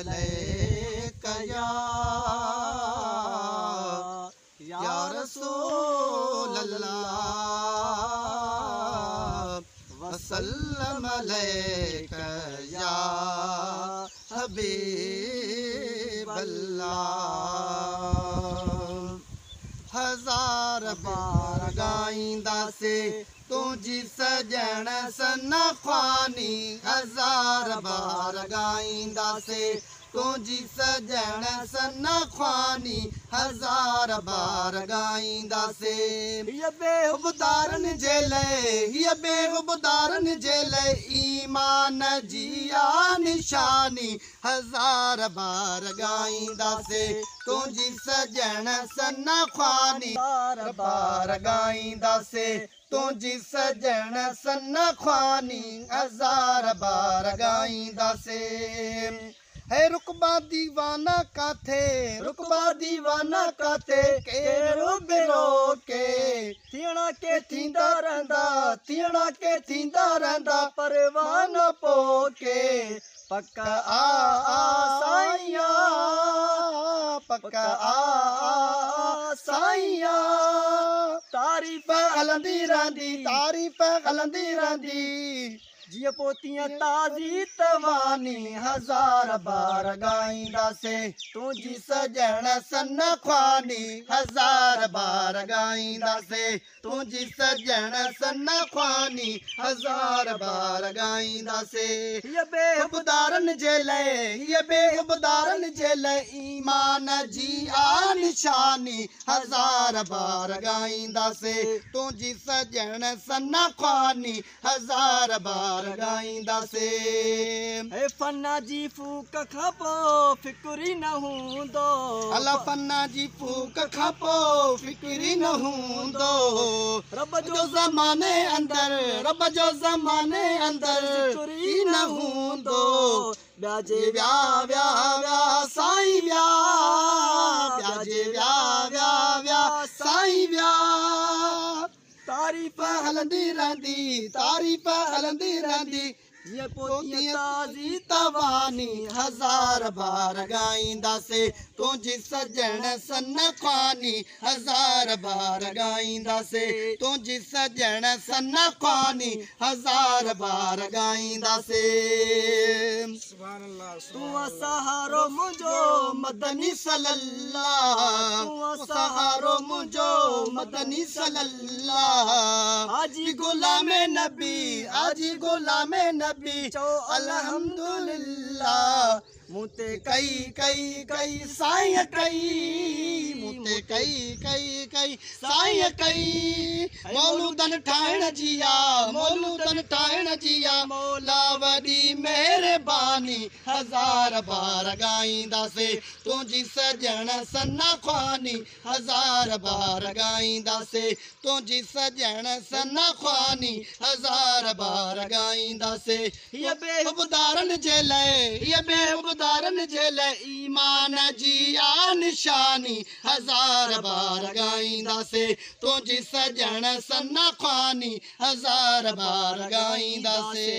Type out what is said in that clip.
अलैक या रसूल अल्लाह वसल्लम अलैक या हबीब अल्लाह। हजार बार गाईंदा से तुझी सजण सन ख्वानी, हजार बार गाईंदा से तुझी सजण सन ख्वानी, हजार बार गाईंदा से ये बेहुबदारन जेले, ये बेहुबदारन जेले ईमान जिया निशानी, हजार बार गाईंदा से तुझी सजण सन ख्वानी, हजार बार गाईंदा से तुझी सजण सन ख्वानी, हजार बार गाईंदा से है रुकबा दीवाना काथे, रुकबा दीवाना काथे के रुब रो के थियणा के थींदा रहंदा, थियणा के थींदा रहंदा परवान पोके पक्का आ साईया, पक्का आ साईया तारीफ हलंदी रहंदी, तारीफ हलंदी रहंदी जिया पोतियां ताज़ी तवानी, हजार बार गाईंदा से तुझी सजण सन ख्वानी, हजार बार गाईंदा से तुझी सजण सन ख्वानी, हजार बार गाईंदा से ये बेहुबदारन जेले, ये बेहुबदारन जेले ईमान जी आ निशानी, हजार बार गाईंदा से तुझी सजण सन ख्वानी, हजार बार गाईंदा से ए फन्ना जी फूक खापो फिक्री न हूंदो, अला फन्ना जी फूक खापो फिक्री न हूंदो, रब जो ज़माने अंदर, रब जो ज़माने अंदर फिक्री न हूंदो, ब्याजे व्या व्या व्या साईं व्या, ब्याजे व्या व्या व्या साईं व्या तारीफ हलंदी रहंदी, तारीफ हलंदी रहंदी ये पोतियां ताज़ी तवानी, हजार बार गाईंदा से तुझी सजण सन ख्वानी, हजार बार गाईंदा से तुझी सजण सन ख्वानी, हजार बार गाईंदा से सुभान अल्लाह। तू सहारो मुझो मदनी सल्लल्लाह, तू सहारो मुझो मदनी सल्लल्लाह, आजी गुलामे नबी, आजी गुलामे नबी चो अल्हम्दुलिल्लाह, मुते कई कई कई साईं कई, मुते कई कई कई साईं कई मौलूदन ठाहिण जिया, मौलूदन ठाहिण जिया मौला वॾी महिरबानी, हजार बार गाईंदा से तुझी सजण सन ख्वानी, हजार बार गाईंदा से तुझी सजण सन ख्वानी, हजार बार गाईंदा से ये बेहुबदारन जेले, ये बेहुबदारन जेले ईमान जी आ निशानी, हजार बार गाईंदा से तुझी सजण सन ख्वानी, हजार बार गाईंदा से।